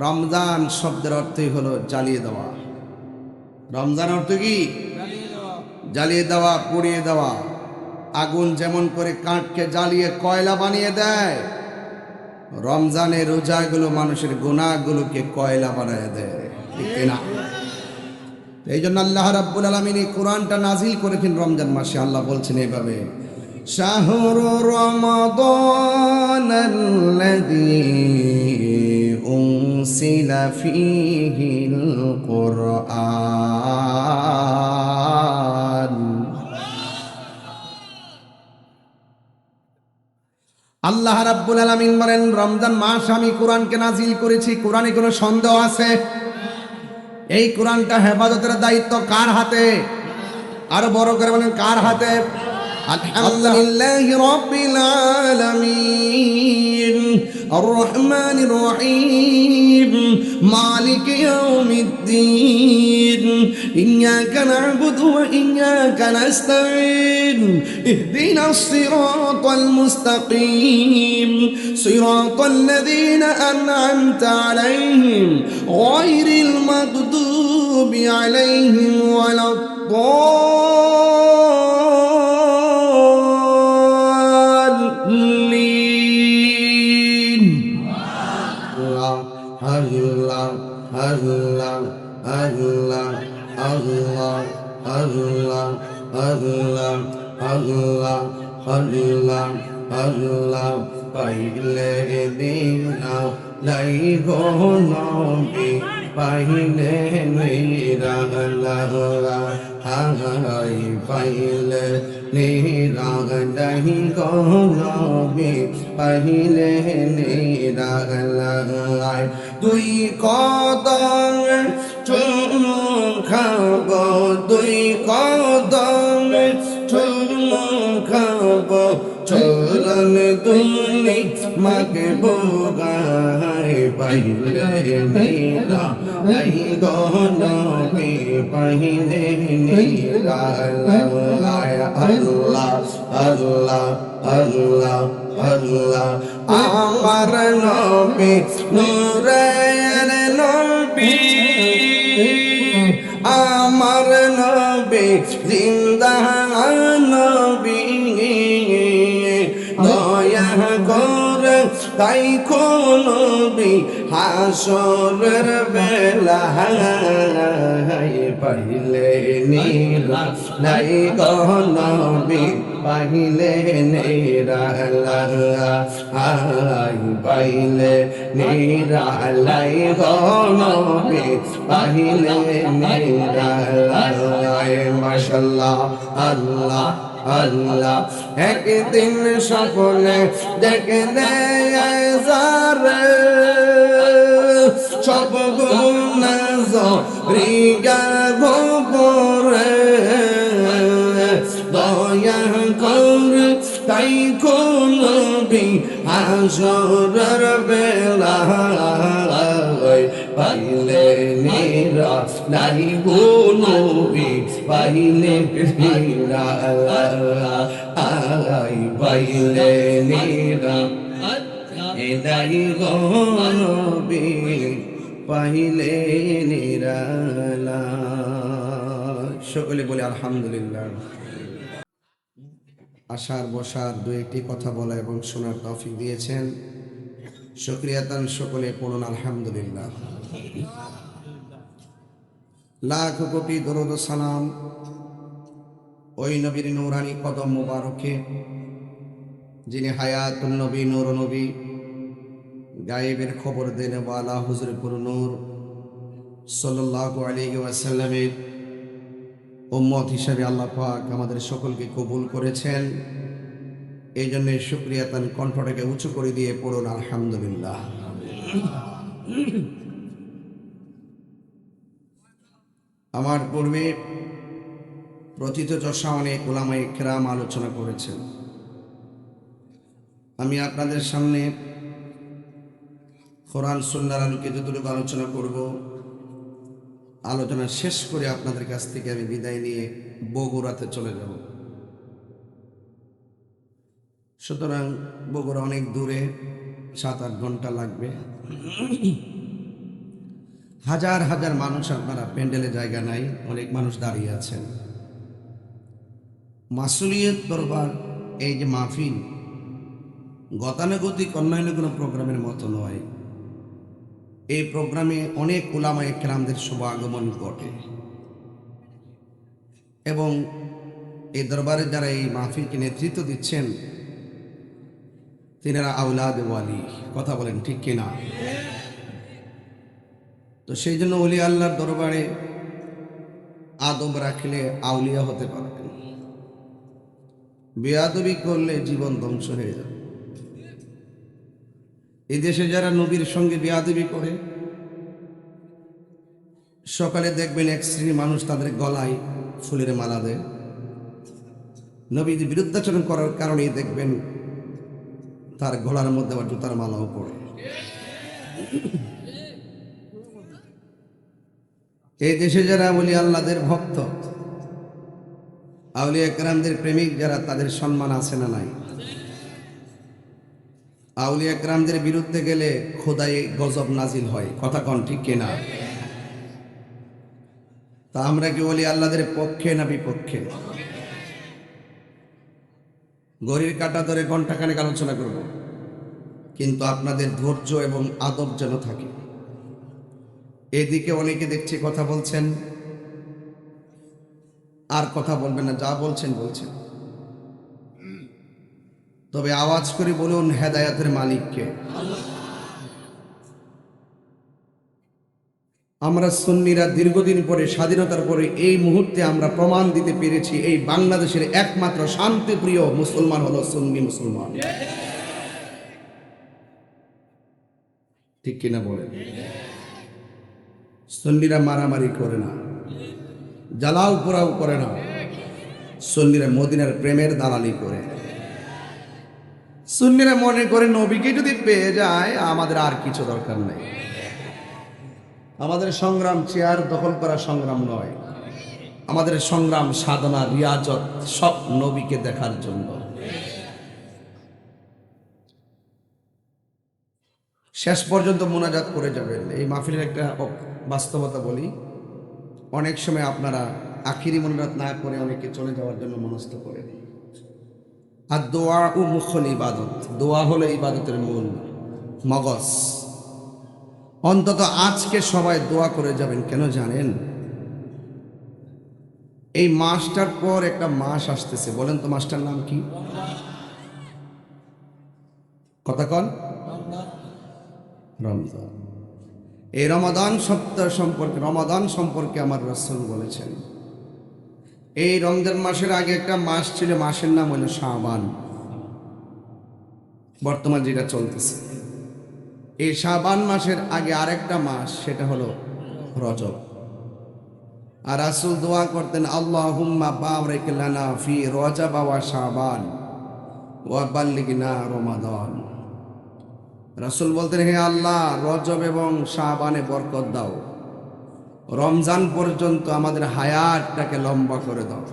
রমজান শব্দের অর্থই হলো জ্বালিয়ে দেওয়া। রমজান অর্থ কি? জ্বালিয়ে দেওয়া, পুড়িয়ে দেওয়া। আগুন যেমন করে কাঠকে জ্বালিয়ে কয়লা বানিয়ে দেয়, রমজানের রোজাগুলো মানুষের গুনাহগুলোকে কয়লা বানিয়ে দেয়, ঠিক না? এই জন্য আল্লাহ রাব্বুল আলামিন এই কোরআনটা নাজিল করেছেন রমজান মাসে। আল্লাহ বলছেন এইভাবে, শাহরু রমাদানাল্লাযী উনসিলা ফীহিল কুরআন। আল্লাহ রাব্বুল আলামিন বলেন, রমজান মাস আমি কোরআনকে নাজিল করেছি। কোরআনে কোনো সন্দেহ আছে? এই কোরআনটা হেফাজতের দায়িত্ব কার হাতে? আরো বড় করে বলেন, কার হাতে? আলহামদুলিল্লাহি রাব্বিল আলামিন আর রহমানির রহিম মালিকি ইয়াউমিদ্দিন ইয়্যাকা না'বুদু ওয়া ইয়্যাকা নাস্তাঈন ইহদিনাস সিরাতাল মুস্তাকিম সিরাতাল লাযীনা আন'আমতা আলাইহিম গায়রিল মাগদুবি আলাইহিম ওয়ালাদ আল্লাহ আল্লাহ আল্লাহ আল্লাহ আল্লাহ আল্লাহ আল্লাহ আল্লাহ আল্লাহ পাইলে দিনা লাই গো নবী পাইলে নিরালা হাই পাইলে নিরালাই গো নবী পাইলে নিরালা দুই কদম চুমু খাব দুই কদম চুমু খাব চরণ দুনি মাকে বোগায় পাইলে নিরা লাই গো নবী পাইলে নিরালা আল্লাহ আল্লাহ আল্লাহ আল্লাহ আমার নবী নূরের নবী আমার নবী জিন্দা নবী দয়া করে তাই নবী হাসরের বেলা পাইলে নীলা লাই গো নবী পাইলে নিরালা হাই পাইলে নিরালাই গো নবী পাইলে নিরালা মাশাআল্লাহ আল্লাহ আল্লাহ একদিন সকলে দেখলে যারে সব গুনাহ রিগা গোপরে দয়া করে তাই নবী হাসরের বেলা পাইলে নিরালাই গো নবী পাইলে নিরালা পাইলে নিরালাই গো নবী পাইলে নিরালা। সকলে বলে আলহামদুলিল্লাহ। আসার বসার দু একটি কথা বলা এবং শোনার তৌফিক দিয়েছেন, শুকরিয়াতান সকলে পড়ুন আলহামদুলিল্লাহ। লাখ কোটি দরুদ ও সালাম ওই নবীর নূরানি কদম মোবারকে, যিনি হায়াতুন নবী নূর নবী গায়েবের খবর দেনে ওয়ালা হুজুর পুর নূর সাল্লাল্লাহু আলাইহি ওয়াসাল্লামের উম্মত হিসেবে আল্লাহ পাক আমাদের সকলকে কবুল করেছেন। এই জন্য শুকরিয়া তান কণ্ঠটাকে উঁচু করে দিয়ে পড়ুন আলহামদুলিল্লাহ। আমার পূর্বে প্রথিত চর্চা অনেক উলামায়ে কেরাম আলোচনা করেছেন। আমি আপনাদের সামনে কোরআন সুন্নাহর আলোকে যতটুকু আলোচনা করব, আলোচনা শেষ করে আপনাদের কাছ থেকে আমি বিদায় নিয়ে বগুড়াতে চলে যাব। সুতরাং বগুড়া অনেক দূরে, 7-8 ঘন্টা লাগবে। হাজার হাজার মানুষ, আপনারা প্যান্ডেলে জায়গা নাই, অনেক মানুষ দাঁড়িয়ে আছেন। মাসুলিয়ত দরবার, এই যে মাহফিল গতানুগতিক অন্যান্য কোনো প্রোগ্রামের মতো নয়। এই প্রোগ্রামে অনেক উলামায়ে কেরামদের শুভ আগমন ঘটে এবং এই দরবারে যারা এই মাহফিলকে নেতৃত্ব দিচ্ছেন তিনারা আওলাদ ওয়ালি। কথা বলেন ঠিক কিনা? তো সেই জন্য ওলি আল্লাহর দরবারে আদব রাখলে আউলিয়া হতে পারবেন, বেয়াদবি করলে জীবন ধ্বংস হয়ে যাবে। এই দেশে যারা নবীর সঙ্গে বেয়াদবি করে, সকালে দেখবেন এক শ্রেণীর মানুষ তাদের গলায় ফুলের মালা দেয়, নবীর বিরুদ্ধাচরণ করার কারণেই দেখবেন তার গলার মধ্যে আবার জুতার মালাও পড়ে। এই দেশে যারা ওলি আল্লাহদের ভক্ত, আউলিয়া কেরামদের প্রেমিক যারা, তাদের সম্মান আছে না নাই? আউলিয়া কেরামদের বিরুদ্ধে গেলে খোদাই গজব নাজিল হয়। কথা কন ঠিক কিনা? তা আমরা কি ওলি আল্লাহদের পক্ষে না বিপক্ষে? ঘড়ির কাঁটা ধরে ঘন্টাখানেক আলোচনা করব, কিন্তু আপনাদের ধৈর্য এবং আদব যেন থাকে। এদিকে অনেকে দেখছি কথা বলছেন, আর কথা বলবেন না, যা বলছেন বলছেন, তবে আওয়াজ করে বলুন হেদায়েতের মালিককে। আমরা সুন্নিরা দীর্ঘদিন পরে, স্বাধীনতার পরে এই মুহূর্তে আমরা প্রমাণ দিতে পেরেছি এই বাংলাদেশের একমাত্র শান্তিপ্রিয় মুসলমান হলো সুন্নি মুসলমান। ঠিক কিনা বলেন? সুন্নিরা মারামারি করে না, জ্বালাও পোড়াও করে না, সুন্নিরা মদিনার প্রেমের দালালি করে। সুন্নিরা মনে করে নবীকে যদি পেয়ে যায় আমাদের আর কিছু দরকার নেই। আমাদের সংগ্রাম চেয়ার দখল করা সংগ্রাম নয়, আমাদের সংগ্রাম সাধনা রিয়াজত সব নবীকে দেখার জন্য। শেষ পর্যন্ত মোনাজাত করে যাবেন। এই মাহফিলের একটা বাস্তবতা বলি, অনেক সময় আপনারা আখিরি মোনাজাত না করে অনেকে চলে যাওয়ার জন্য মনস্থ করে দিন। আর দোয়া ও মুখল ইবাদত, দোয়া হলো ইবাদতের মূল মগজ। অন্তত আজকে সবাই দোয়া করে যাবেন। কেন জানেন? এই মাসটার পর একটা মাস আসতেছে, বলেন তো মাসটার নাম কি? কথা কন। রমজান। এই রমাদান সপ্তাহ সম্পর্কে, রমাদান সম্পর্কে আমার রাসূল বলেছেন, এই রমজান মাসের আগে একটা মাস ছিল, মাসের নাম হলো শাবান। বর্তমান যেটা চলতেছে, এই শাবান মাসের আগে আরেকটা মাস, সেটা হলো রজব। আর রাসূল দোয়া করতেন, আল্লাহুম্মা বারিক লানা ফি রজব ওয়া শাবান ওয়া বাল্লিগনা রমাদান। রাসূল বলতেন, হে আল্লাহ, রজব এবং শাবানে বরকত দাও, রমজান পর্যন্ত আমাদের হায়াতটাকে লম্বা করে দাও।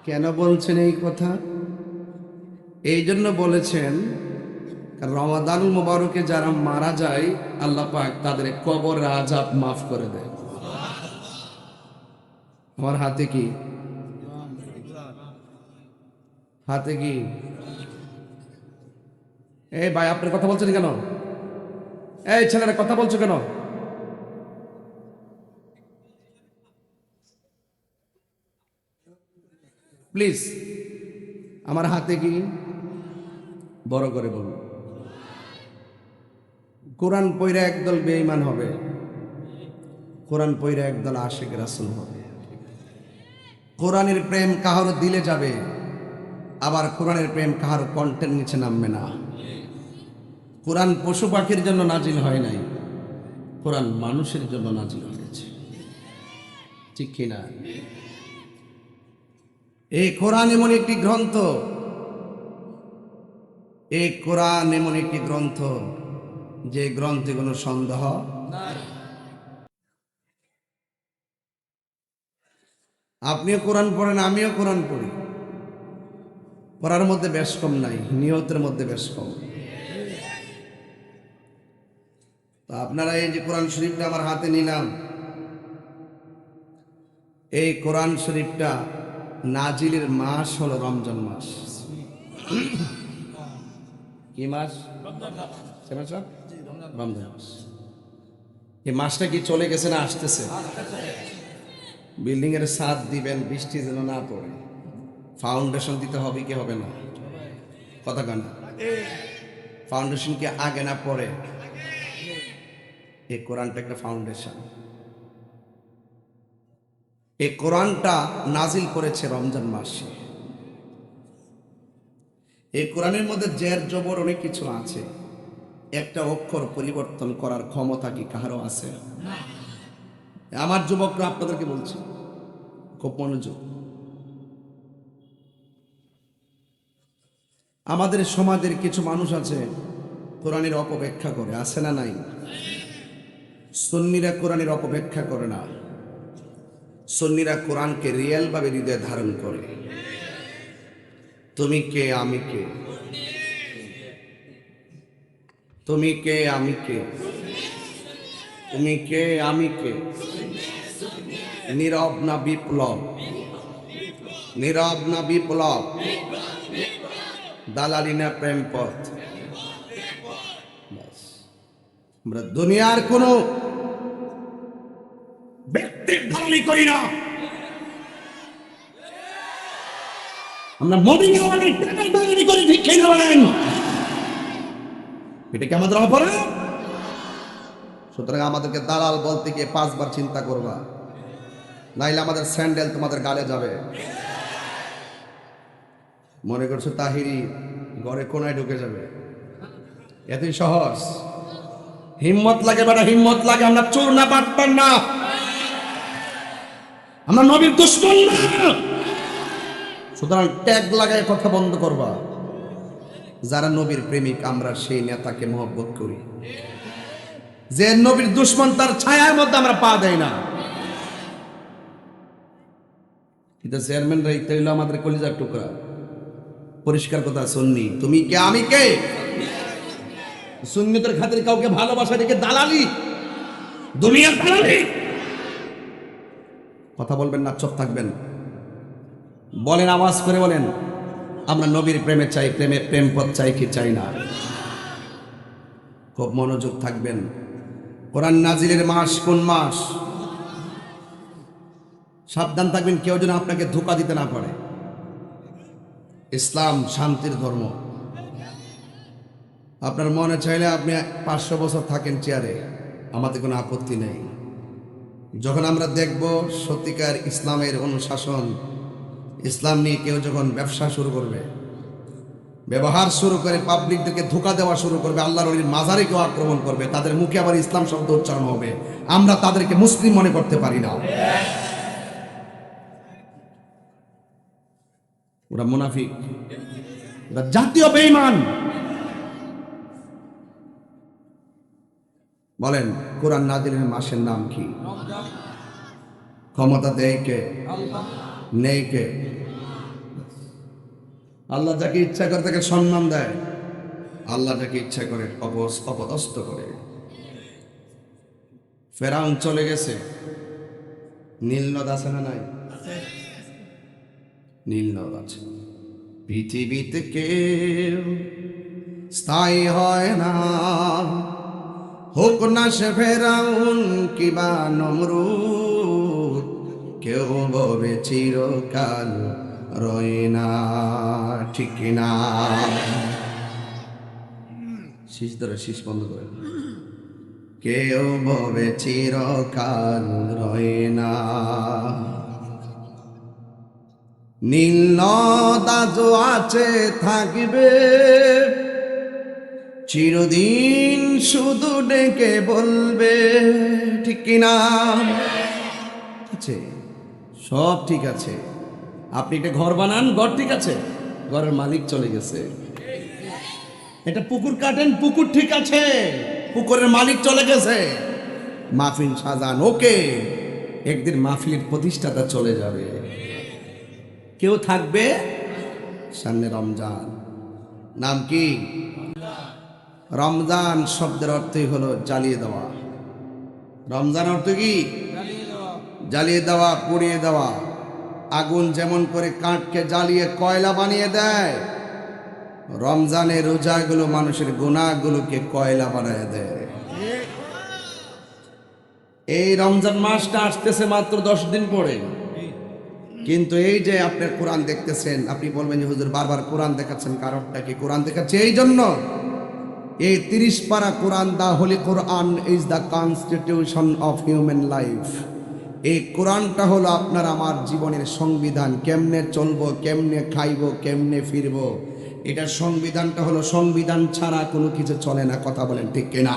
কেন বলছেন এই কথা? এই জন্য বলেছেন, কারণ রমাদানুল মুবারকে যারা মারা যায় আল্লাহ পাক তাদের কবর আযাব মাফ করে দেয়। আমার হাতে কি? হাতে কি? এই ভাই, আপনি কথা বলছেন কেন? এই ছেলেরা কথা বলছো কেন? প্লিজ, আমার হাতে কি? বড় করে বলুন। কোরআন পইরা একদল বেঈমান হবে, কোরআন পইরা একদল আশিক রাসূল হবে। কোরআনের প্রেম কাহারও দিলে যাবে, আবার কোরআনের প্রেম কাহারও কণ্ঠের নিচে নামবে না। কোরআন পশু পাখির জন্য নাজিল হয় নাই, কোরআন মানুষের জন্য নাজিল হয়েছে। ঠিক কিনা? এই কোরআন এমন একটি গ্রন্থ, এই কোরআন এমন একটি গ্রন্থ যে গ্রন্থে কোনো সন্দেহ নাই। আপনিও কোরআন পড়েন, আমিও কোরআন পড়ি, পড়ার মধ্যে বেশ কম নাই, নিয়তের মধ্যে বেশ কম। তো আপনারা এই যে কোরআন শরীফটা আমার হাতে নিলাম, এই কোরআন শরীফটা নাজিলের মাস হলো রমজান মাস। কি মাস? রমজান মাস। এই মাসটা কি চলে গেছে না আসতেছে? বিল্ডিং এর ছাদ দিবেন, বৃষ্টি যেন না পড়ে, ফাউন্ডেশন দিতে হবে কি হবে না? কথা কান, ফাউন্ডেশন কি আগে না পরে? এই কোরআনটা একটা ফাউন্ডেশন। এই কোরআনটা নাজিল করেছে রমজান মাসে। এই কোরআনের মধ্যে জের জবর অনেক কিছু আছে, একটা অক্ষর পরিবর্তন করার ক্ষমতা কি কারো আছে? আমার যুবকরা আপনাদেরকে বলছি, খুব মনোযোগ। আমাদের সমাজের কিছু মানুষ আছে কোরআনের অপব্যাখ্যা করে, আছে না নাই? সুন্নিরা কোরআনের অপব্যাখ্যা করে না, সুন্নিরা কোরআনকে রিয়েল ভাবে হৃদয়ে ধারণ করে। তুমি কে আমি কে, তুমি কে আমি কে, তুমি কে আমি কে, নীরব না বিপ্লব, নীরব না বিপ্লব, দালালি না প্রেম পথ। আমরা দুনিয়ার কোন ব্যক্তির দালালি করি না, আমরা মোদিওয়ালি টাকার দালালি করি, ঠিক কিনা বলেন? এটা কি আমাদের অপরাধ? সুতরাং আমাদেরকে দালাল বলতে গিয়ে 5 বার চিন্তা করবা, নাইলে আমাদের স্যান্ডেল তোমাদের গালে যাবে। মনে করছো তাহিরি ঘরে কোনায় ঢুকে যাবে, এতই সহজ? হিম্মত লাগে বেটা, হিম্মত লাগে। আমরা চোর না, বাটপার না, আমরা নবীর দুশমন না। সুতরাং ট্যাগ লাগায় কথা বন্ধ করবা। যারা নবীর প্রেমিক আমরা সেই নেতাকে মহব্বত করি, যে নবীর দুশমন তার ছায়ার মধ্যে আমরা পা দেই না। কিন্তু চেয়ারম্যান রাইতে হইলো আমাদের কলিজার টুকরা। পরিষ্কার কথা, সুন্নি তুমি কে আমি কে, সুন্নিতের খাতির কাউকে ভালোবাসা দেখে দালালি, দুনিয়ার দালালি। কথা বলবেন না, চুপ থাকবেন। বলেন, আওয়াজ করে বলেন, আমরা নবীর প্রেমে চাই, প্রেম পথ চাই কি চাই না? খুব মনোযোগ থাকবেন। কোরআন নাজিলের মাস কোন মাস? সাবধান থাকবেন, কেউ যেন আপনাকে ধোঁকা দিতে না পারে। ইসলাম শান্তির ধর্ম। আপনার মনে চাইলে আপনি 500 বছর থাকেন চেয়ারে, আমাদের কোনো আপত্তি নেই। যখন আমরা দেখব সত্যিকার ইসলামের অনুশাসন, ইসলাম নিয়ে কেউ যখন ব্যবসা শুরু করবে, ব্যবহার শুরু করে, পাবলিকদেরকে ধোঁকা দেওয়া শুরু করবে, আল্লাহর ওলির মাজারে কেউ আক্রমণ করবে, তাদের মুখে আবার ইসলাম শব্দ উচ্চারণ হবে, আমরা তাদেরকে মুসলিম মনে করতে পারি না। ওরা মুনাফিক, ওরা জাতীয় বেঈমান। বলেন, কোরআন নাজিলের মাসের নাম কি? ক্ষমতা দেয় কে? নেই কে? আল্লাহ যাকে ইচ্ছা করে তাকে সম্মান দেয়, আল্লাহ যাকে ইচ্ছা করে অপদস্থ করে। ফেরাউন চলে গেছে, নীল নদ আছে না নাই? নীল নদ আছে। পৃথিবীতে কেউ স্থায়ী হয় না, হোক না সে ফেরাউন কিবা নমরুদ, কেউ ববে চিরকাল রয় না, ঠিক না? শীষ ধরে, শীষ বন্ধ করে। কেউ ববে চিরকাল রয় না। নীল নদ আজও আছে, থাকবে চিরদিন, শুধু ডেকে বলবে, ঠিক কিনা? আছে, সব ঠিক আছে। আপনি একটা ঘর বানান, ঘর ঠিক আছে, ঘরের মালিক চলে গেছে। এটা পুকুর কাটেন, পুকুর ঠিক আছে, পুকুরের মালিক চলে গেছে। মাহফিল সাজান, ওকে, একদিন মাহফিলের প্রতিষ্ঠাতা চলে যাবে, কেউ থাকবে। সামনে রমজান, নাম কি? রমজান শব্দের অর্থই হলো জ্বালিয়ে দেওয়া। রমজান অর্থ কি? জ্বালিয়ে দেওয়া, পুড়িয়ে দেওয়া। আগুন যেমন করে কাঠকে জ্বালিয়ে কয়লা বানিয়ে দেয়, রমজানের রোজাগুলো মানুষের গুনাহগুলোকে কয়লা বানিয়ে দেয়। এই রমজান মাসটা আসতেছে মাত্র 10 দিন পরে, কিন্তু এই যে আপনার কোরআন দেখতেছেন, আপনি বলবেন যে হুজুর বারবার কোরআন দেখাচ্ছেন, কারণটা কি? কোরআন দেখাচ্ছে এই জন্য, এই 30 পারা Quran, the holy Quran is the constitution of human life. এই কোরআনটা হলো আপনার আমার জীবনের সংবিধান। কেমনে চলবো, কেমনে খাইবো, কেমনে ফিরবো, এটার সংবিধানটা হলো, সংবিধান ছাড়া কোনো কিছু চলে না। কথা বলেন ঠিক কিনা?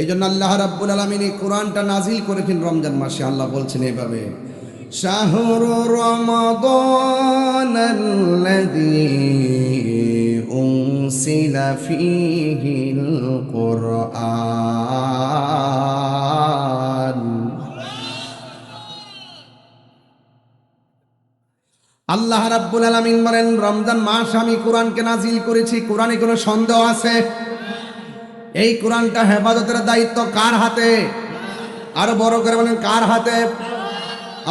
এই জন্য আল্লাহ রাব্বুল আলামিন এই কোরআনটা নাজিল করেছেন রমজান মাসে। আল্লাহ বলছেন এইভাবে, শাহরু রমাদানাল্লাযী উনসিলা ফীহিল কুরআন। আল্লাহ রাব্বুল আলামিন বলেন, রমজান মাস আমি কোরআনকে নাজিল করেছি। কোরআনে কোনো সন্দেহ আছে? এই কোরআনটা হেফাজতের দায়িত্ব কার হাতে? আরো বড় করে বলেন, কার হাতে?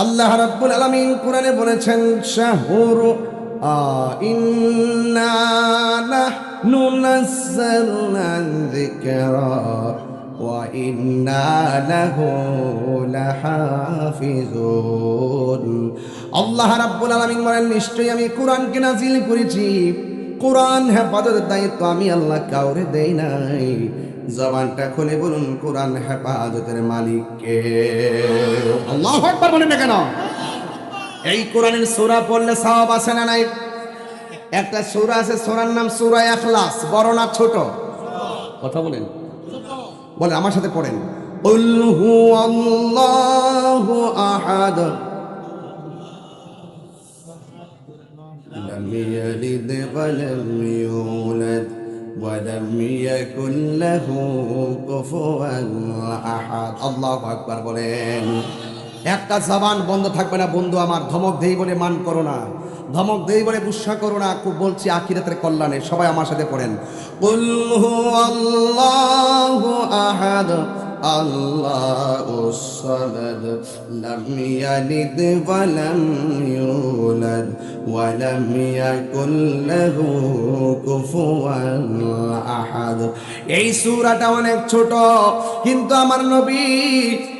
আল্লাহ রাব্বুল আলামিন কোরআনে বলেছেন, শাহরু ইন্না নাহনু নাযালনা যিকরা ওয়া ইন্না লাহু লাহাফিজুন। আল্লাহ রাব্বুল আলামিন বলেন, নিশ্চয়ই আমি কোরআনকে নাজিল করেছি। কোরআন হেফাজতের দায়িত্ব আমি আল্লাহ কাউরে দেই নাই। জবানটা খুলে বলুন, কোরআন হেফাজতের মালিক কে? আল্লাহু আকবার বলেন না কেন? এই কোরআনের সূরা পড়লে সওয়াব আছে না নাই? একটা সূরা আছে, সূরার নাম সূরা ইখলাস। বড় না ছোট? কথা বলেন, বলে আমার সাথে পড়েন, কুল হুয়াল্লাহু আহাদ لم يلد ولم يولد ولم يكن له كفوا أحد। আল্লাহু আকবার বলেন। একটা জবান বন্ধ থাকবে না বন্ধু আমার। ধমক দেই বলে মান করো না, ধমক দেই বলে গুসা করো না। বলছি আখিরাতের কল্যাণে। সবাই আমার সাথে পড়েন, কুল হুয়াল্লাহু আহাদ আল্লাহুস সামাদ লাম ইয়ালিদ ওয়া লাম ইউলাদ ওয়া লাম ইয়াকুল লাহু কুফুয়ান আহাদ। এই সূরাটা অনেক ছোট, কিন্তু আমার নবী,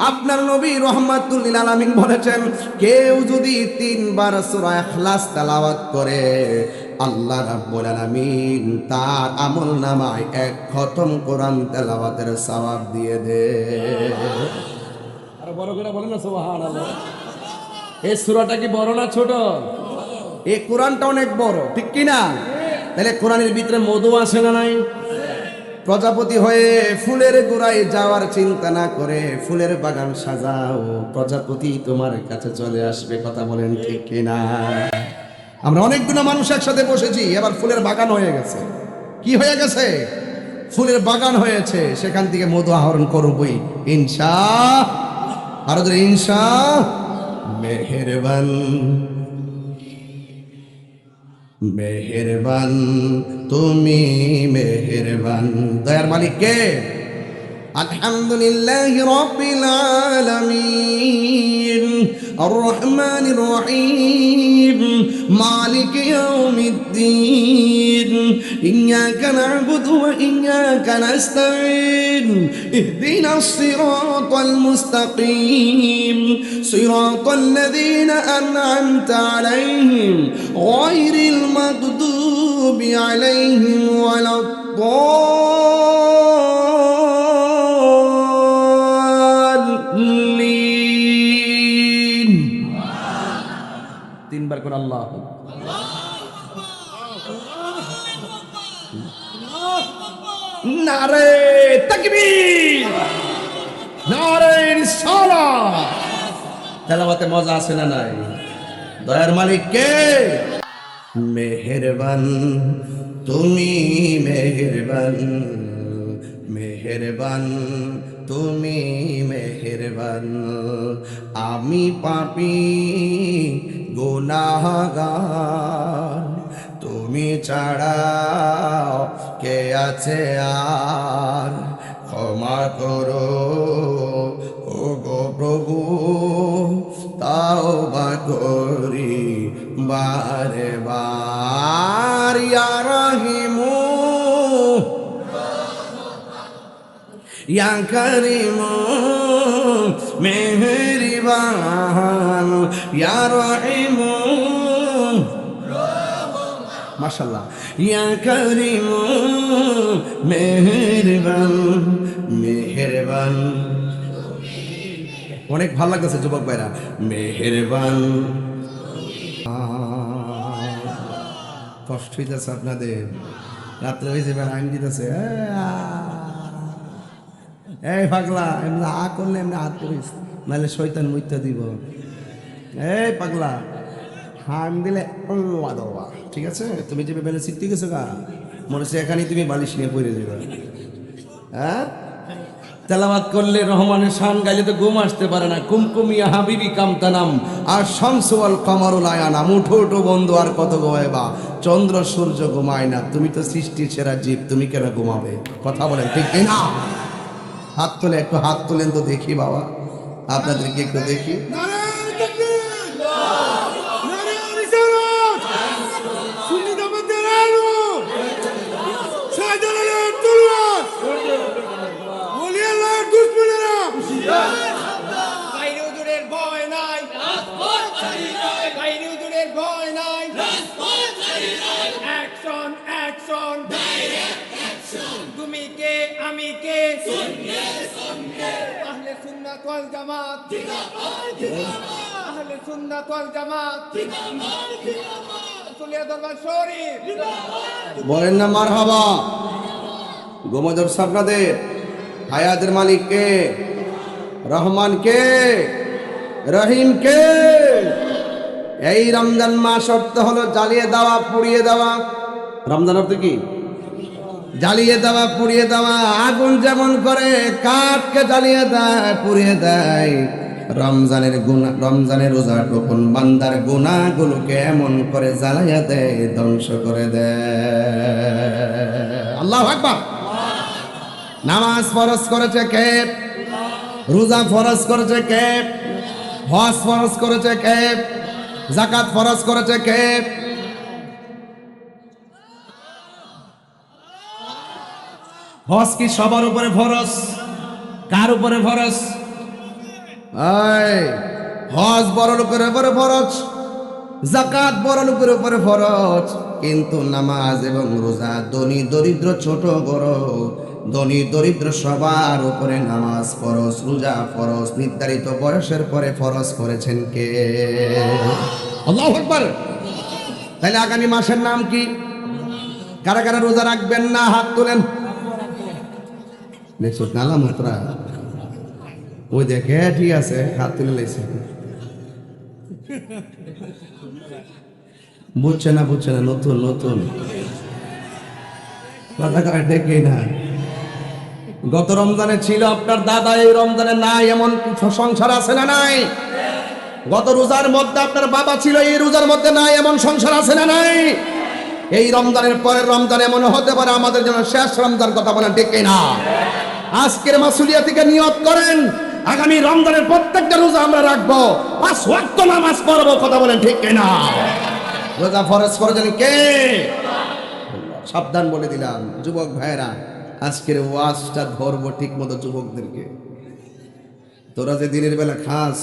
আপনার নবী রাহমাতুল লিল আলামিন বলেছেন, কেউ যদি 3 বার সূরা ইখলাস তেলাওয়াত করে, আল্লাহ রাব্বুল আলামিন তার আমলনামায় 1 খতম কোরআন তেলাওয়াতের সওয়াব দিয়ে দেয়। আর বড় করে বলেন না সুবহানাল্লাহ। এই সূরাটা কি বড় না ছোট? এই কোরআনটা অনেক বড়, ঠিক কি না? তাহলে কোরআনের ভিতরে মধু আছে না নাই? প্রজাপতি হয়ে ফুলের গোড়ায় যাওয়ার চিন্তা না করে ফুলের বাগান সাজাও, প্রজাপতি তোমার কাছে চলে আসবে। কথা বলেন ঠিক কি না? আমরা অনেকগুলো মানুষ একসাথে বসেছি, এবার ফুলের বাগান হয়ে গেছে। কি হয়ে গেছে? ফুলের বাগান হয়েছে। সেখান থেকে মধু আহরণ করবই ইনশাআল্লাহ। আর ইনশাআল্লাহ। মেহেরবান মেহেরবান তুমি মেহেরবান। দয়ার মালিক কে? আলহামদুলিল্লাহি রাব্বিল আলামিন আর রহমানির রহিম মালিকি ইয়াউমিদ্দিন ইয়্যাকা না'বুদু ওয়া ইয়্যাকা নাস্তাঈন ইহদিনাস সিরাতাল মুস্তাকিম সিরাতাল লাযীনা আন'আমতা আলাইহিম গায়রিল মাগদুবি আলাইহিম ওয়ালাদ 3 বার করে আল্লাহ। নারে তাকবীর, নারে রিসালাত। তেলাওয়াতে মজা আছে না নাই? দয়ার মালিক কে? মেহেরবান তুমি মেহেরবান, মেহেরবান তুমি মেহেরবান। আমি পাপী গুনাহগার, তুমি ছাড়া কে আছে আর, ক্ষমা করো ও গো প্রভু, তাওবা করি বারে বার। ইয়া রহিমু ইয়া করিমু মেহেরবান, ইয়া রহিমু মাশাআল্লাহ, ইয়া করিমু মেহেরবান মেহেরবান। অনেক ভালো লাগতেছে যুবক ভাইরা, মেহেরবান। কষ্ট হইতেছে আপনাদের, রাত্রে হয়েছে বেলা আইন দিতেছে, এই পাগলা এমনি আ করলে এমনি হাত করিস, নাহলে শয়তান মুইতা দিব। এই পাগলা হাম দিলে ঠিক আছে, তুমি যে বেলে শিখতে গেছো গা, মনে হচ্ছে এখানেই তুমি বালিশ নিয়ে পড়ে যাবে। হ্যাঁ, তেলাওয়াত করলে রহমানের শান গাইলে তো ঘুম আসতে পারে না। কুমকুমিয়া হাবিবি কামতানাম আর শামসুল কমরুল আয়ানাম, উঠো উঠো বন্ধু আর কত ঘুমাইবা, চন্দ্র সূর্য ঘুমায় না, তুমি তো সৃষ্টির সেরা জীব, তুমি কেন ঘুমাবে? কথা বলেন ঠিক না? হাত তোলে, একটু হাত তোলেন তো দেখি বাবা, আপনাদেরকে একটু দেখি। আমি কে আহলে সুন্নাত ওয়াল জামাত, আহলে সুন্নাত ওয়াল জামাত, রাসূলের দরবার শরীফ, বলেন না মারহাবা। গোমদর সাবনাদের হায়াতের মালিক কে? রহমান কে? রহিম কে? এই রমজান মাস অর্থ হলো জ্বালিয়ে দেওয়া, পুড়িয়ে দেওয়া। রমজান অর্থ কি? জ্বালিয়ে দেওয়া, পুড়িয়ে দেওয়া। আগুন যেমন করে কাঠকে জ্বালিয়ে দেয়, পুড়িয়ে দেয়, রমজানের রোজা তখন বান্দার গুনাহগুলোকে এমন করে জ্বালাইয়া দেয়, ধ্বংস করে দেয়। আল্লাহু আকবার। নামাজ ফরজ করেছে কে? রোজা ফরজ করেছে কে? হজ ফরজ করেছে কে? যাকাত ফরজ করেছে কে? হজ কি সবার উপরে ফরজ? কার উপরে ফরজ? হজ বড় লোকের উপরে ফরজ, যাকাত বড় লোকের উপরে ফরজ, কিন্তু নামাজ এবং রোজা ধনী দরিদ্র ছোট বড়, ধনী দরিদ্র সবার উপরে নামাজ ফরজ, রোজা ফরজ। নির্ধারিত বয়সের পরে ফরজ করেছেন কে? আল্লাহু আকবার। তাহলে আগামী মাসের নাম কি? কারা কারা রোজা রাখবেন না হাত তোলেন। নালা মুত্রা ওই দেখে ঠিক আছে, হাত তুলে লেছে। বুঝছে না, বুঝছে না, নতুন নতুন দেখে না। গত রমজানে ছিল আপনার দাদা, এই রমজানে নাই, এমন কিছু সংসার আছে না নাই? গত রোজার মধ্যে আপনার বাবা ছিল, এই রোজার মধ্যে নাই, এমন সংসার আছে না নাই? এই রমজানের পরের রমজান এমন হতে পারে আমাদের জন্য শেষ রমজান। কথা বলেন ঠিক না? আজকের মাসুলিয়া থেকে নিয়ত করেন, আগামী রমজানের প্রত্যেকটা রোজা আমরা রাখবো, 5 ওয়াক্ত নামাজ পড়বো। কথা বলেন ঠিক না? রোজা ফরজ করেছেন কে? সাবধান বলে দিলাম যুবক ভাইরা, আজকের ওয়াজটা ধরবো ঠিক মতো যুবকদেরকে। তোরা যে দিনের বেলা খাস,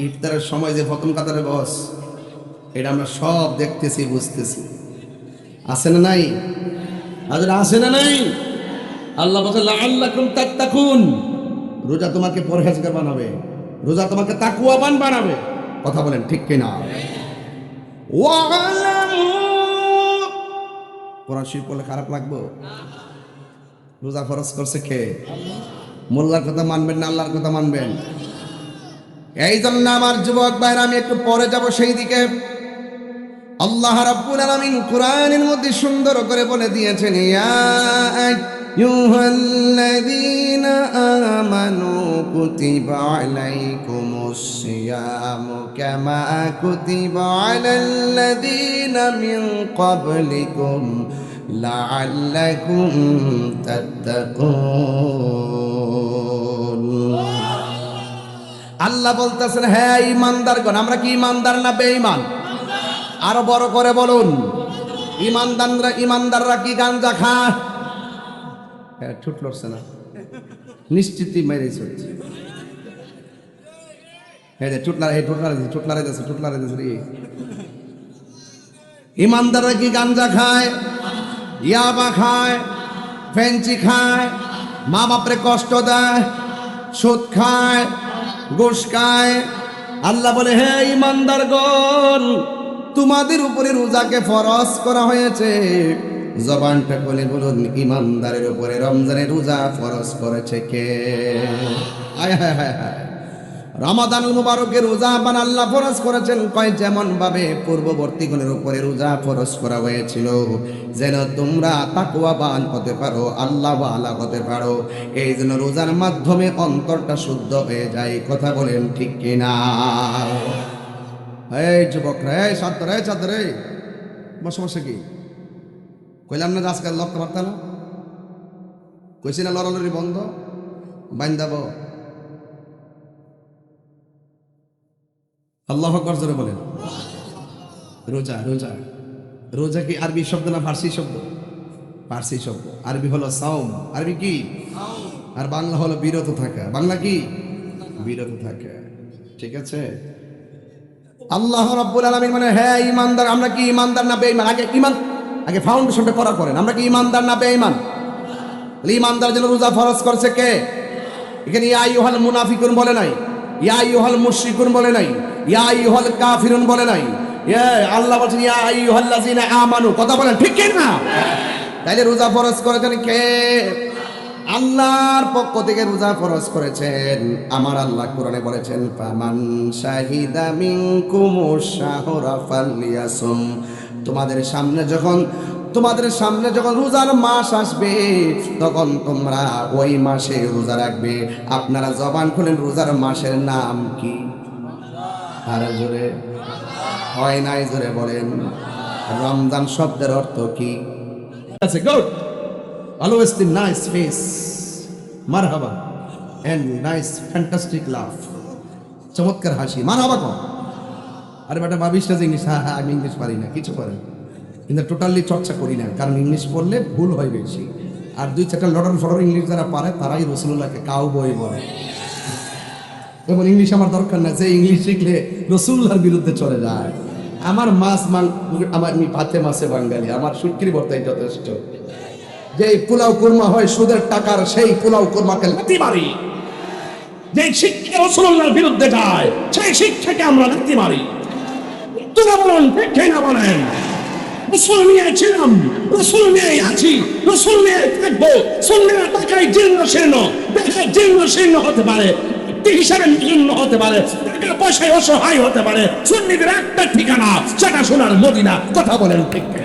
ইফতারের সময় যে প্রথম কাতারে বস, এটা আমরা সব দেখতেছি, বুঝতেছি। আছে না নাই? আজরা আছে না নাই? আল্লাহ বলে লাআল্লাকুম তাত্তাকুন, রোজা তোমাকে পরহেজগার বানাবে, রোজা তোমাকে তাকওয়াবান বানাবে। কথা বলেন ঠিক কিনা? ওয়ালামু, কোরআন শরীফ পড়লে খারাপ লাগবে? রোজা ফরজ করছে কে? মোল্লার কথা মানবেন না আল্লাহর কথা মানবেন? এই জন্য আমার যুবক ভাইরা, আমি একটু পরে যাব সেই দিকে। আল্লাহ রাব্বুল আলামিন কোরআনের মধ্যে সুন্দর করে বলে দিয়েছেন, ইয়া আইয়ুহাল্লাযীনা আমানু কুতিবা আলাইকুমুস সিয়ামু কামা কুতিবা আলাল্লাযীনা মিন ক্বাবলিকুম লাআল্লাকুম তাত্তাকুন। আল্লাহ বলতেছেন, হ্যাঁ ইমানদারগণ, আমরা কি ইমানদার না বেঈমান? আরো বড় করে বলুন, ইমানদাররা কি গাঞ্জা খায়? হ্যাঁ, ঠুট লড়ছে না, নিশ্চিতই মেরেছ। হ্যাঁ, ইমানদাররা কি গাঞ্জা খায়, ইয়াবা খায়, ফেঞ্চি খায়, মা বাপরে কষ্ট দেয়, সুদ খায়, ঘুষ খায়? আল্লাহ বলে, হে ইমানদারগণ, তোমাদের উপরে রোজাকে ফরজ করা হয়েছে। জবানটা খুলে বলুন, ইমানদারের উপরে রমজানের রোজা ফরজ করেছে কে? আয় হায় হায় হায়। রমাদানুল মুবারকের রোজা বান আল্লাহ ফরজ করেছেন কয় যেমন ভাবে পূর্ববর্তীগণের উপরে রোজা ফরজ করা হয়েছিল, যেন তোমরা তাকওয়াবান হতে পারো, আল্লাহ ওয়ালা হতে পারো। এই জন্য রোজার মাধ্যমে অন্তরটা শুদ্ধ হয়ে যায়। কথা বলেন ঠিক কিনা? এই যুবকরা, এই ছাত্ররা, এই ছাত্র, এই বসে বসে কি কইলাম না আজকাল লক্ষ্য বার্তা না কইছি না, লড়ালড়ি বন্ধ, বাইন্দাব। আল্লাহু আকবার জোরে বলেন। রোজা, রোজা, রোজা কি আরবি শব্দ না ফার্সি শব্দ? ফার্সি শব্দ। আরবি হলো সাওম, আরবি কি? আর বাংলা হলো বিরত থাকা। বাংলা কি? বিরত থাকা। ঠিক আছে? আল্লাহ রাব্বুল আলামিন মানে, হ্যাঁ ইমানদার, আমরা কি ইমানদার না বেঈমান? আগে ফাউন্ডেশনটা করা করেন। আমরা কি ইমানদার না বেঈমান? ইমানদার জন্য রোজা ফরজ করছে কে? এখানে ইয়া আইয়ুহাল মুনাফিকুন বলে নাই, ইয়া আইয়ুহাল মুশরিকুন বলে নাই, ইয়া আইয়ুহাল কাফিরুন বলে নাই। আল্লাহ বলছেন ইয়া আইয়ুহাল্লাযিনা আমানু। কথা বলেন ঠিক কি না? তাইলে রোজা ফরজ করেছেন কে? আল্লাহর পক্ষ থেকে রোজা ফরজ করেছেন। আমার আল্লাহ কোরআনে বলেছেন, ফামান শাহিদা মিনকুমুশ শাহরা ফালইয়াসুম। তোমাদের সামনে যখন রোজার মাস আসবে, তখন তোমরা ওই মাসে রোজা রাখবে। আপনারা জবান খুলেন, রোজার মাসের নাম কি? আর জোরে হয় নাই, জোরে বলেন। রমজান শব্দের অর্থ কি? That's a good. Always the nice face, marhaba, and nice fantastic laugh. চমৎকার হাসি, মারহাবা কম। আরে বেটা ভাবিস না যে ইংলিশ, হ্যাঁ হ্যাঁ আমি ইংলিশ পারি না, কিছু পারি, কিন্তু টোটালি চর্চা করি না, কারণ ইংলিশ পড়লে ভুল হয় বেশি। আর দুই চারটা লড়ার ফড়ার ইংলিশ যারা পারে তারাই রসুল্লাহকে কাউ বই বলে। এবং ইংলিশ আমার দরকার না, যে ইংলিশ শিখলে রসুল্লাহর বিরুদ্ধে চলে যায়। আমার আমি ভাতে মাছে বাঙালি, আমার শুটকির ভর্তাই যথেষ্ট। যে পোলাও কুরমা হয় সুদের টাকার, সেই পোলাও কুরমাকে লাথি মারি। যে শিক্ষা রাসূলুল্লাহর বিরুদ্ধে যায়, সেই শিক্ষাকে আমরা লাথি মারি। তোমরা বলেন ঠিক না? বলেন রাসূল নিয়ে ছিলাম, রাসূল নিয়ে আছি, রাসূল নিয়ে থাকবো। সুন্নিরা টাকায় জীর্ণ শীর্ণ, দেখে জীর্ণ শীর্ণ হতে পারে, হিসাবে জীর্ণ হতে পারে, টাকা পয়সায় অসহায় হতে পারে। সুন্নিদের একটা ঠিকানা, সেটা সোনার মদিনা। কথা বলেন ঠিক না?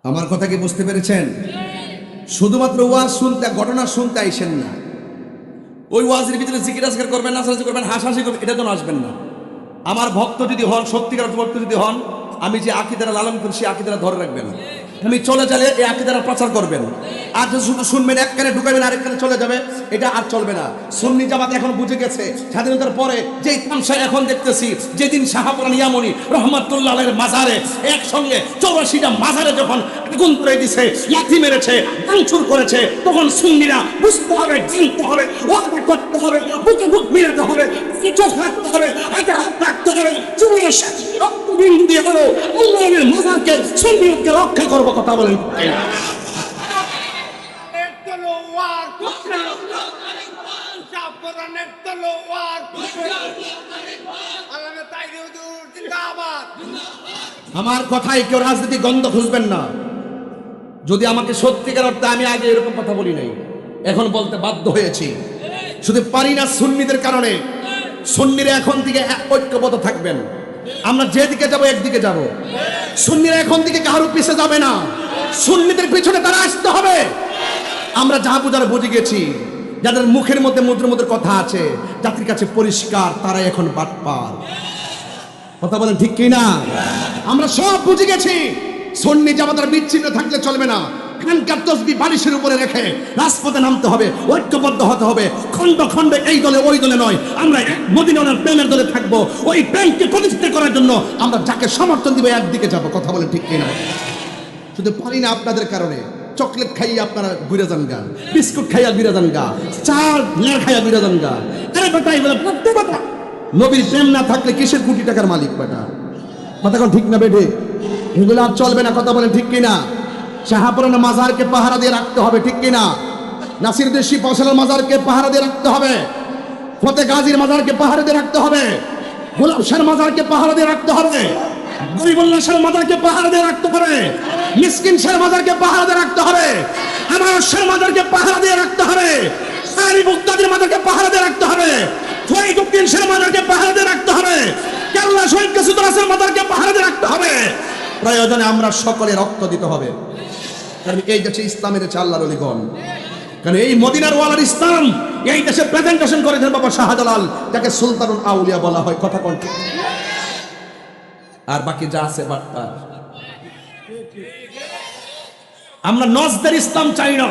আমার কথা কি বুঝতে পেরেছেন? শুধুমাত্র ওয়াজ শুনতে, ঘটনা শুনতে আইসেন না। ওই ওয়াজের ভিতরে জিকির আজকার করবেন, নাচানাচি করবেন, হাসাহাসি করবেন, এটা তো আসবেন না। আমার ভক্ত যদি হন, সত্যিকার ভক্ত যদি হন, আমি যে আকিদারা লালন করি সেই আকিদারা ধরে রাখবেন। আমি চলে গেলে এই আকিদারা প্রচার করবেন। আর যদি শুধু শুনবেন, এক কানে ঢুকাবেন আরেক কানে চলে যাবে, এটা আর চলবে না। সুন্নি জামাত এখন বুঝে গেছে, স্বাধীনতার পরে যেই তামসা এখন দেখতেছি, যেদিন শাহপুরান ইয়ামনি রহমাতুল্লাহ আলাইহির মাজারে একসঙ্গে 84টা মাজারে যখন আগুন করে দিছে, লাথি মেরেছে, ভাঙচুর করেছে, তখন সুন্নিরা বুঝতে হবে, চিনতে হবে, ওয়াদা করতে হবে, বুকে বুক মিলাতে হবে, চোখ রাখতে হবে, হাতে হাত রাখতে হবে। চুলের সাথে রক্তবিন্দু দিয়ে হলো আল্লাহর মাজারকে, সুন্নিয়তকে রক্ষা করবো। কথা বলেন আমার কথায় কেউ রাজনীতি গন্ধ খুঁজবেন না। যদি আমাকে সত্যিকার অর্থে, আমি আগে এরকম কথা বলি নাই, এখন বলতে বাধ্য হয়েছি। শুধু পারি না সুন্নিদের কারণে। সুন্নিরা এখন থেকে ঐক্যবদ্ধ থাকবেন। আমরা যেদিকে যাব একদিকে যাব। সুন্নিরা এখন দিকে কারো পিছে যাবে না, সুন্নিদের পিছনে তারা আসতে হবে। আমরা যা বুঝার বুঝে গেছি, যাদের মুখের মধ্যে মুদ্রের মধ্যে কথা আছে, জাতির কাছে পরিষ্কার, তারা এখন বাটপার। কথা বলেন ঠিক কি না? আমরা সব বুঝে গেছি। সুন্নি জামাতের বিচ্ছিন্ন থাকলে চলবে না। খানকার তসবি বালিশের উপরে রেখে রাজপথে নামতে হবে, ঐক্যবদ্ধ হতে হবে। খন্ড খন্ডে এই দলে ওই দলে নয়, আমরা মদিনার প্রেমের দলে থাকবো। ওই প্রেমকে প্রতিষ্ঠিত করার জন্য আমরা যাকে সমর্থন দিব একদিকে যাব। কথা বলেন ঠিক কি না? শুধু পারি না আপনাদের কারণে, চকলেট খাইয়ে আপনারা ঘুরে যান গা, বিস্কুট খাইয়া ঘুরে যান গা, চার লেয়ার খাইয়া ঘুরে যান গা। আরে বেটা এগুলো প্রত্যেক কথা। নবীর প্রেম না থাকলে কিসের কোটি টাকার মালিক বেটা? কথা কোন ঠিক না বেঠে? এগুলো আর চলবে না। কথা বলেন ঠিক কিনা? শাহপুরানের মাজারকে পাহারা দিয়ে রাখতে হবে, ঠিক কিনা? নাসিরুদ্দিন শিবসালের মাজারকে পাহারা দিয়ে রাখতে হবে, ফতে গাজীর মাজারকে পাহারা দিয়ে রাখতে হবে, গোলাপ শাহের মাজারকে পাহারা দিয়ে রাখতে হবে, গরিবুল্লাহ শাহের মাজারকে পাহারা দিয়ে রাখতে হবে, মিসকিন শাহের মাজারকে পাহারা দিয়ে রাখতে হবে, আমার শাহের মাজারকে পাহারা দিয়ে রাখতে হবে, সারি মুক্তাদির মাজারকে পাহারা দিয়ে রাখতে হবে, ফরিদউদ্দিন শাহের মাজারকে পাহারা দিয়ে রাখতে হবে, কেল্লা শহীদ কাসুদ্দৌলার মাজারকে পাহারা দিয়ে রাখতে হবে। প্রয়োজনে আমরা সকলে রক্ত দিতে হবে, কারণ এই দেশে ইসলামের আছে আল্লাহর ওলিগণ। কারণ এই মদিনার ওয়ালার ইসলাম এই দেশে প্রেজেন্টেশন করেছেন বাবা শাহজালাল, যাকে সুলতানুল আউলিয়া বলা হয়। কথা কোন ঠিক? আর বাকি যা আছে বার্তা। আমরা নজদের ইসলাম চাই না,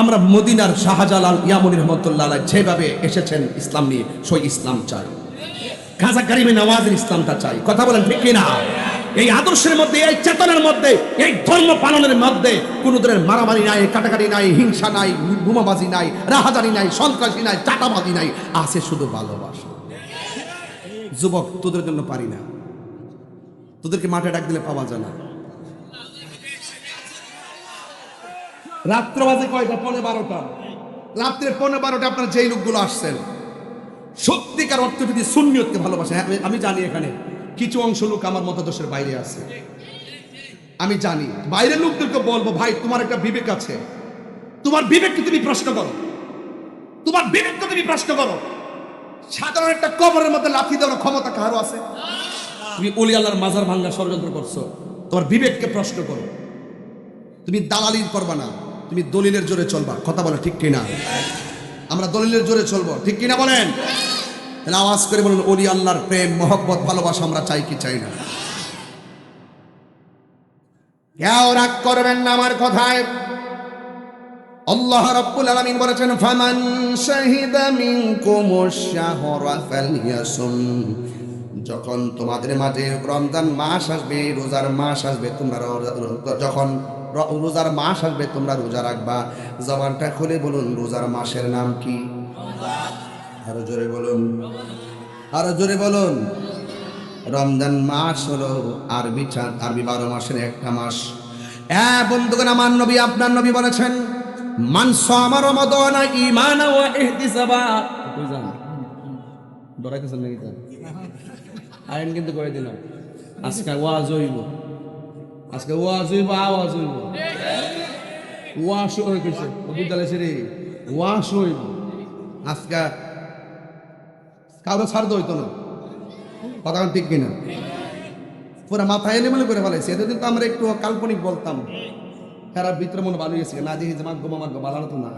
আমরা মদিনার শাহজালাল ইয়ামুনি রহমতুল্লাহ আলাইহি যেভাবে এসেছেন ইসলাম নিয়ে, সেই ইসলাম চাই। খাজা কারিমে নওয়াজের ইসলামটা চাই। কথা বলেন ঠিক কিনা? এই আদর্শের মধ্যে, এই চেতনার মধ্যে, এই ধর্ম পালনের মধ্যে কোন ধরনের মারামারি নাই, কাটাকাটি নাই, হিংসা নাই, বোমাবাজি নাই, রাহাজানি নাই, সন্ত্রাসী নাই, চাটাবাজি নাই, আছে শুধু ভালোবাসা। যুবক তোদের জন্য পারি না, তোদেরকে মাঠে ডাক দিলে পাওয়া যায় না। রাত্র বাজে কয়টা? 12:15। রাত্রে 12:15 আপনার যেই লোকগুলো আসছেন সত্যিকার অর্থ যদি সুন্নিয়তকে ভালোবাসে, আমি জানি এখানে কিছু অংশ লোক আমার মতাদর্শের বাইরে আছে, আমি জানি। বাইরের লোকদেরকে বলবো, ভাই তোমার একটা বিবেক আছে, তোমার বিবেককে তুমি প্রশ্ন করো, তোমার বিবেককে তুমি প্রশ্ন করো। সাধারণ একটা কবরের মধ্যে লাথি দেওয়ার ক্ষমতা কারো আছে? তুমি ওলি আল্লাহর মাজার ভাঙ্গা ষড়যন্ত্র করছো, তোমার বিবেককে প্রশ্ন করো। তুমি দালালি করবা না, তুমি দলিলের জোরে চলবা। কথা বলে ঠিক কিনা? আমরা দলিলের জোরে চলবো, ঠিক কিনা বলেন? আওয়াজ করে বলুন, ওলি আল্লাহর প্রেম, মহব্বত, ভালোবাসা আমরা চাই কি চাই না? কেউ রাগ করবেন না আমার কথায়। আল্লাহ রাব্বুল আলামিন বলেছেন, ফামান শাহিদা মিনকুমুশ শাহরা ফালইয়াসুম। যখন তোমাদের মাঝে রমজান মাস আসবে, রোজার মাস আসবে, তোমরা যখন রোজার মাস আসবে তোমরা রোজা রাখবা। জবানটা খুলে বলুন, রোজার মাসের নাম কি? আরো জোরে বলুন, আরো জোরে বলুন। রমজান মাস হলো আরবি 12 মাসের একটা মাস। বন্ধুগণ, আমার নবী, আপনার নবী বলেছেন, মান সামা রমাদানা ঈমানা ওয়া ইহতিসাবা। কই যান? ডরাইতেছেন নাকি? আইন কিন্তু করে দিলাম। আজকে ওয়াজ হইব, আজকে ওয়াজ হইব, আওয়াজ হইব। ওয়াশ হয়ে গেছে বিদ্যালয় ছেড়ে, ওয়াশ হইব। আজকে কারো ছাড় হইতো না। কথা ঠিক কিনা? পুরো মাথায় এলিমেলি করে ফেলাইছে। এতদিন তো আমরা একটু কাল্পনিক বলতাম, খারাপ ভিতরে মনে ভালো গেছে না, দেখি যে মাগ্য ভালো তো না।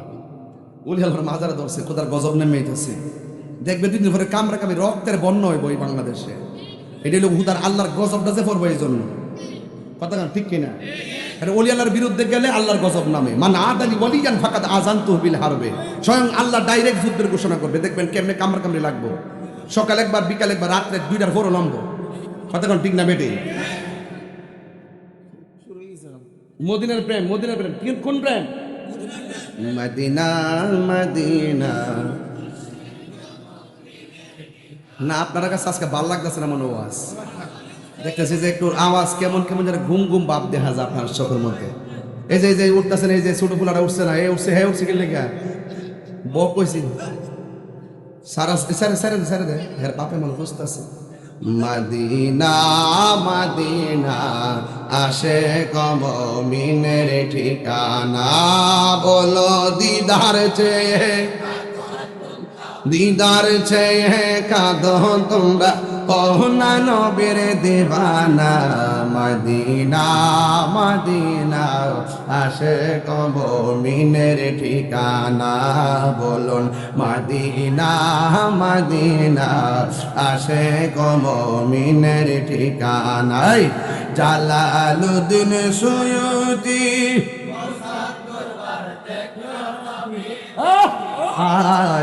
উলি আল্লাহর মাজারা ধরছে, কোথার গজব নেমে যেতেছে। দেখবে দুদিন পরে কামরা কামি রক্তের বন্যা হইব এই বাংলাদেশে। এটা হলো হুদার আল্লাহর গজবটা যে পড়বো এই জন্য। কথা ঠিক কিনা? ওলি আল্লাহর বিরুদ্ধে গেলে আল্লাহর গজব নামে। মানে আদানি ওয়ালিয়ান ফাকাদ আযানতুহু বিল হারবে। স্বয়ং আল্লাহ ডাইরেক্ট যুদ্ধের ঘোষণা করবে। দেখবেন কেমনে কামরা কামড়ি লাগবো। সকাল একবার, বিকাল একবার, রাত্রে 2টার পরও নামবো। কথা ঠিক না বেটে? মদিনার প্রেম, মদিনার প্রেম। কোন প্রেম? Medina Medina. না আপনার কাছে আজকে ভালো লাগতেছে না মনে ওয়াজ দেখতেছি যে একটু আওয়াজ কেমন কেমন যেন ঘুম ঘুম ভাব দেখা যায় আপনার চোখের মধ্যে। এই যে উঠতেছেন, এই যে ছোট ফুলারা উঠছে না, উঠছে, হ্যাঁ উঠছে, গেলে গা বউ কইছি সারা সারে সারে সারে দে হ্যাঁ বাপে মনে বুঝতেছে। মদিনা মদিনা আসে কমিনের ঠিকানা, বলো দিদার চেয়ে, দিদার চেয়ে কাঁদো তোমরা, ও না নবীর দিবানা মদিনা মদিনা আশিক মুমিনের ঠিকানা বলুন মদিনা মদিনা আশিক মুমিনের ঠিকানা জালালউদ্দিন সুয়ুতি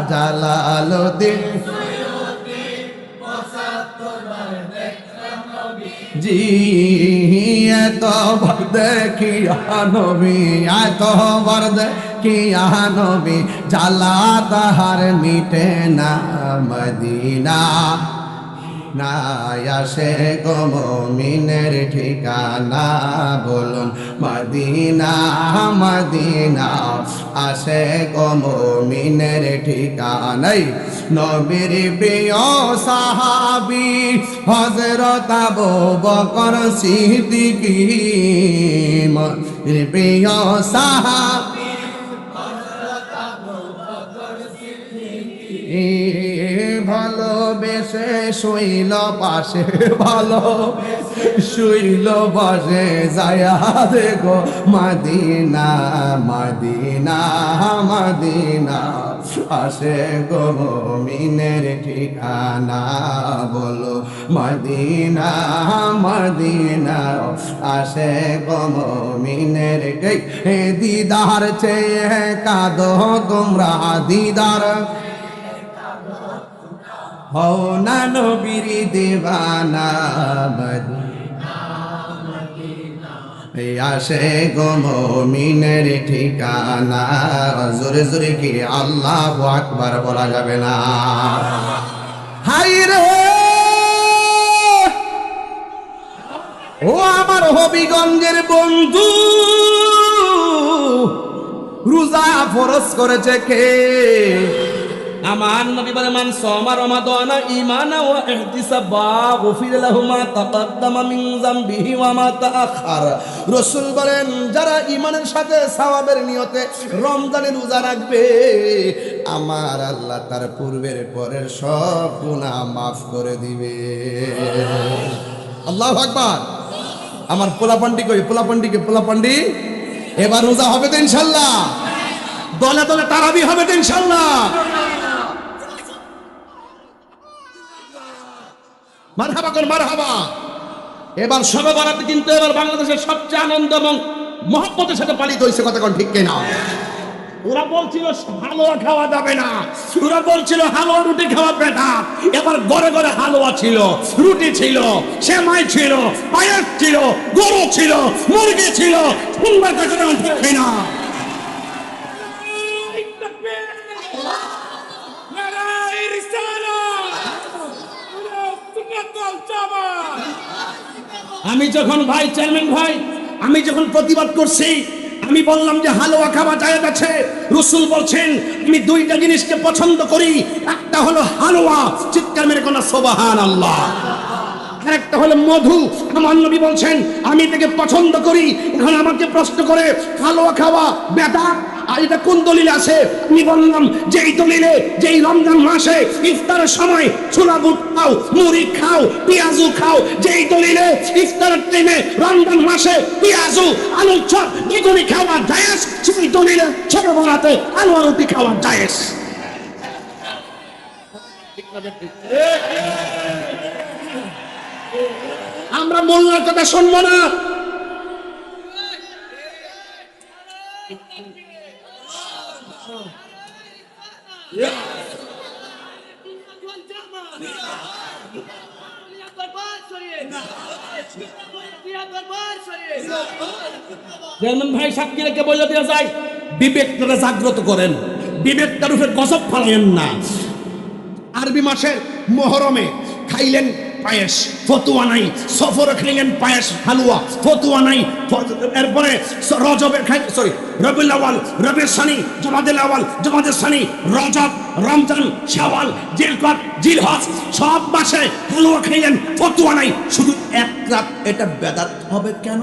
জালালউদ্দিন জি এতবার দেখিয়া নবী এতবার দেখিয়া নবী জ্বালা তাহার মিটে না মদিনা না আশিক মুমিনের ঠিকানা বলুন মদিনা মদিনা আশিক মুমিনের ঠিকানাই নবীর প্রিয় সাহাবী হযরত আবু বকর সিদ্দিক নবীর প্রিয় সাহাবী ভালোবেসে শুইল পাশে ভালো শুইল পাশে যায়া দেখো মদিনা মদিনা মদিনা আশিক মুমিনের ঠিকানা বলো মদিনা মদিনা আশিক মুমিনের দিদার চেয়ে কাঁদো তোমরা দিদার হও না নবীর দিবানা মদিনা আশিক মুমিনের ঠিকানা জোরে জোরে কি আল্লাহু আকবার বলা যাবে না হাই রে ও আমার হবিগঞ্জের বন্ধু রোজা ফরজ করেছে কে আমার নবী বলে মান সামা রমাদান ঈমানা ওয়া ইহতিসাবা গুফিরা লাহু মা তাকাদ্দামা মিন যামবিহি ওয়া মা তাআখার রাসূল বলেন যারা ঈমানের সাথে সওয়াবের নিয়তে রমজানের রোজা রাখবে আমার আল্লাহ তার পূর্বের পরের সব গুনাহ maaf করে দিবে আল্লাহু আকবার আমার পোলাপান্ডি কই পোলাপান্ডি এবার রোজা হবে তো ইনশাআল্লাহ দলে দলে তারাবি হবে তো ইনশাআল্লাহ মারহাবা কোন মারহাবা এবার শবে বরাত কিন্তু এবার বাংলাদেশের সবচেয়ে আনন্দ এবং মহব্বতের সাথে পালিত হয়েছে কথা কোন ঠিক কিনা ওরা বলছিল হালুয়া খাওয়া যাবে না ওরা বলছিল হালুয়া রুটি খাওয়া বেটা এবার ঘরে ঘরে হালুয়া ছিল রুটি ছিল সেমাই ছিল পায়েস ছিল গরু ছিল মুরগি ছিল সুন্দর কথা কোন ঠিক কিনা আমি যখন ভাই চেয়ারম্যান ভাই আমি যখন প্রতিবাদ করছি আমি বললাম যে হালুয়া খাওয়া জায়েজ আছে রাসূল বলছেন আমি দুইটা জিনিসকে পছন্দ করি একটা হলো হালুয়া চিৎকার মেরে কোন সুবহানাল্লাহ আরেকটা হলো মধু আমার নবী বলছেন আমি এটাকে পছন্দ করি এখন আমাকে প্রশ্ন করে হালুয়া খাওয়া বেদাত আর এটা কোন দলিল আছে আমি বললাম যে এই দলিলে যে এই রমজান মাসে ইফতারের সময় ছোলা বুট খাও মুড়ি খাও পেঁয়াজু খাও যে এই দলিলে ইফতারের টাইমে রমজান মাসে পেঁয়াজু আলুর চপ বেগুনি খাওয়া জায়েজ সেই দলিলে ছোট বড়াতে আলু রুটি খাওয়া জায়েজ আমরা মোল্লার কথা শুনবো না চেয়ারম্যান ভাই সাক্ষীকে বলে দেওয়া যায় বিবেকটা জাগ্রত করেন বিবেকটার উপরে গজব ফেলাইয়েন না আরবি মাসের মুহরমে খাইলেন পায়েস ফতুয়া নাই সফরে খাইলেন পায়েস হালুয়া ফতুয়া নাই এরপরে রজবের সরি রবিউল আউয়াল রবিউল সানি জমাদুল আউয়াল জমাদুল সানি রজব রমজান শাওয়াল জিলকদ জিলহজ সব মাসে হালুয়া খাইলেন ফতুয়া নাই শুধু এক রাত এটা বেদাত হবে কেন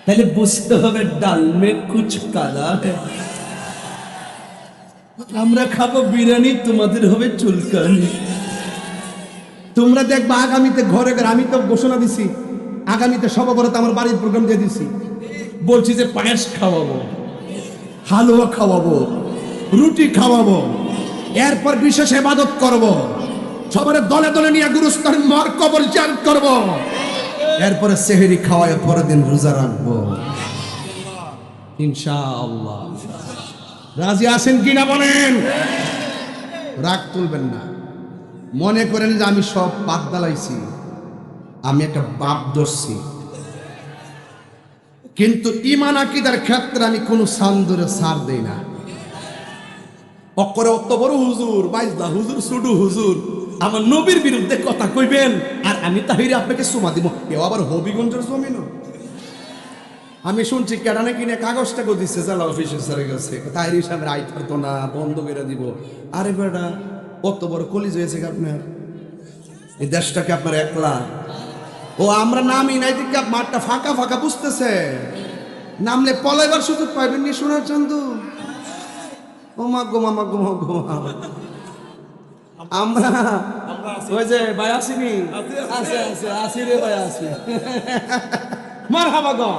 তাহলে বুঝতে হবে ডাল মে কুছ কালা আমরা খাবো বিরিয়ানি তোমাদের হবে চুলকানি তোমরা দেখবা আগামীতে ঘরে ঘরে, আমি তো ঘোষণা দিছি আগামীতে সভাপতি আমার বাড়ির প্রোগ্রাম দিয়ে দিছি, বলছি যে পায়েস খাওয়াবো, হালুয়া খাওয়াবো, রুটি খাওয়াবো, এরপর বিশেষ ইবাদত করব, সবার দলে দলে নিয়ে গুরুস্থান মার কবর জান করব, এরপরে সেহরি খাওয়ায় পরের দিন রোজা রাখবো ইনশাআল্লাহ। রাজি আছেন কিনা বলেন? রাগ তুলবেন না, মনে করেন যে আমি সব বাদ দালাইছি, আমি একটা বাপ ধরছি, কিন্তু ঈমান আকীদার ক্ষেত্রে আমি কোনো সান্দরে ছাড় দেই না। অক্ষরে অত বড় হুজুর, বাইজলা হুজুর, সুডু হুজুর, আমার নবীর বিরুদ্ধে কথা কইবেন আর আমি তাহিরে আপনাকে সুমা দিব, কেউ আবার হবিগঞ্জের জমিন। আমি শুনছি কেডানে কিনে কাগজটা দিচ্ছে জেলা অফিসারের কাছে, তাহির হিসাবে আইট করতো না, বন্ধ করে দিব। আরে বেটা, কত বড় কলিজ হয়েছে কি আপনার? এই দেশটাকে আপনার একলা। ও আমরা নামই নাই দিকে মাঠটা ফাঁকা ফাঁকা বুঝতেছে, নামলে পলাইবার সুযোগ পাইবেন নি সোনার চান্দু। ও মা গো মামা গো মা গো মা। আমরা ওই যে ভাই আসিনি, আছে আছে আসি রে ভাই আসি, মারহাবা গো।